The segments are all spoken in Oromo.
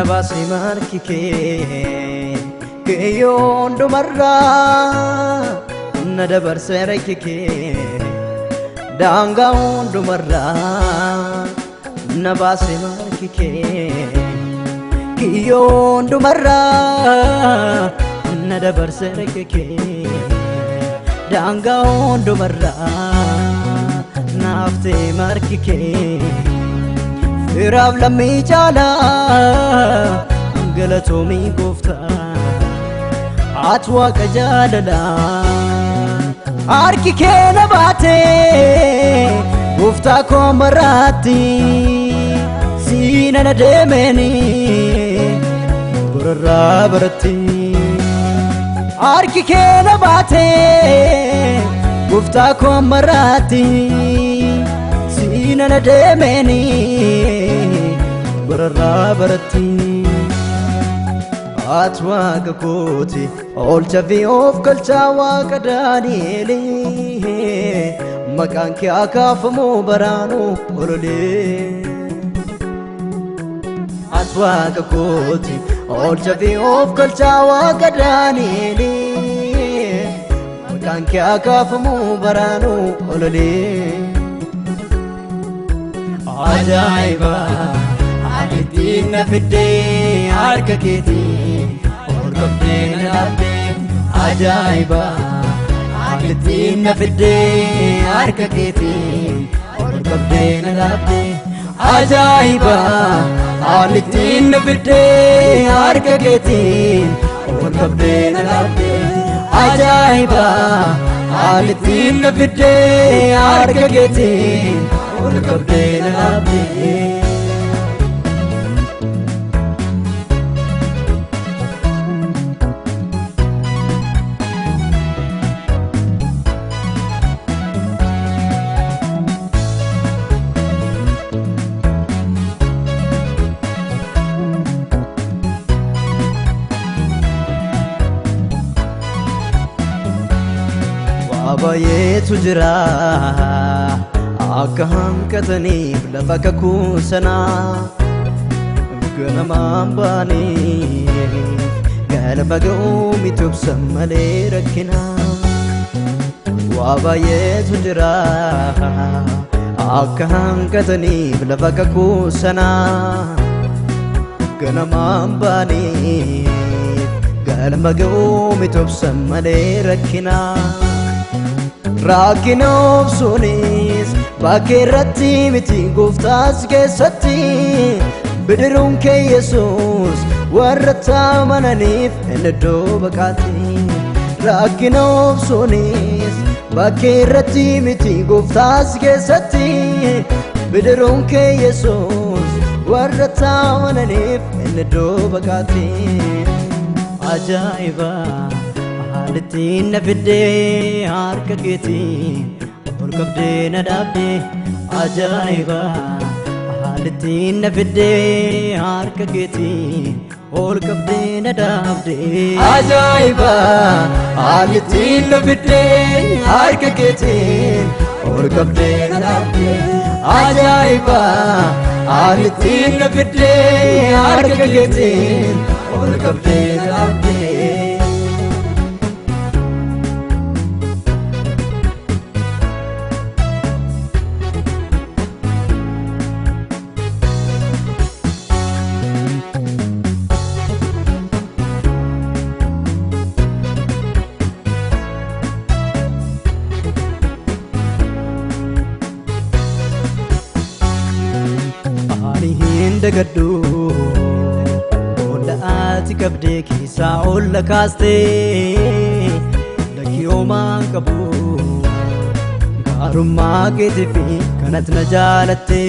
nabasi markike keyon dumarra nadabar serekike danga dumarra nabasi markike keyon dumarra nadabar serekike danga dumarra nafte markike Rab lammi jala galatomi gofta atwa kajalala arki kena bate gofta ko marati sina na demeni burra barati arki kena bate gofta ko marati sina na demeni برا برتي أتوا كوتي أول شفي أوف كل شوا كدانيلي مكان كي أكاف مو برانو ولولي أتوا كوتي أول شفي أوف كل شوا كدانيلي مكان كي أكاف مو برانو ولولي عجائبا Altina fide arka keti orkabdena labbe ajaiba Altina fide arka keti orkabdena labbe ajaiba Altina fide arka keti orkabdena labbe ajaiba Altina fide arka keti orkabdena labbe Abaye tujra akam katani lafaka kusana ganamambani galbago mitub samale rakina Abaye tujra akam katani lafaka kusana ganamambani galbago mitub samale rakina Rakinof sunis bakirratti miti guftas keessatti bidirun ke Jesus warra tamananif endo bakati Rakinof sunis bakirratti miti guftas keessatti bidirun ke Jesus warra tamananif endo bakati Ajaiba Altina fide arka keti orkabdena dabde ajaiba Altina fide arka keti orkabdena dabde ajaiba Altina fide arka keti orkabdena dabde ajaiba Altina fide arka keti orkabdena dabde Dagadu Ola ati kabde kisa ola kaste Lakiyoma kabu Garumma ketifi kanat najalatte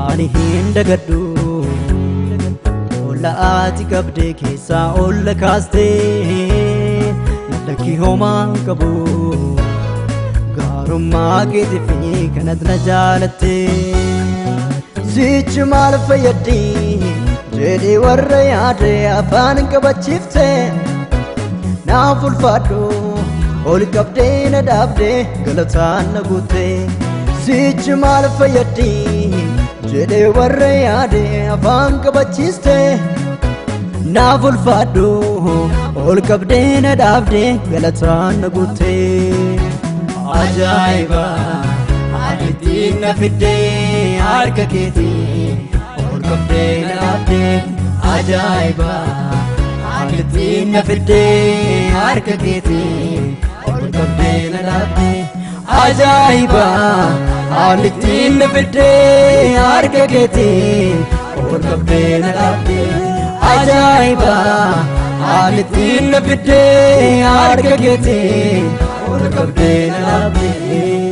Ani hindagadu Ola ati kabde kisa ola kaste Lakiyoma kabu Garumma ketifi kanat najalatte Zich mal fayadi Jedi warra yaade afaan qabachifte Naaf ulfaadhu ol qabdee na dhaabde galataan na guute Sich mal fayadi jedhee warra yaade afaan qabachiiste naaf ulfaadhu ol qabdee na dhaabdee galataan na guuttee ajaa'iba haalittiin na fiddee harka keetii ol qabdee na dhaabdee ajaa'iba haalittiin na fiddee harka keetii ol qabdee na dhaabdee ajaa'iba haalittiin na fiddee harka keetii ol qabdee na dhaabdee ajaa'iba haalittiin na fiddee harka keetii ol qabdee na dhaabdee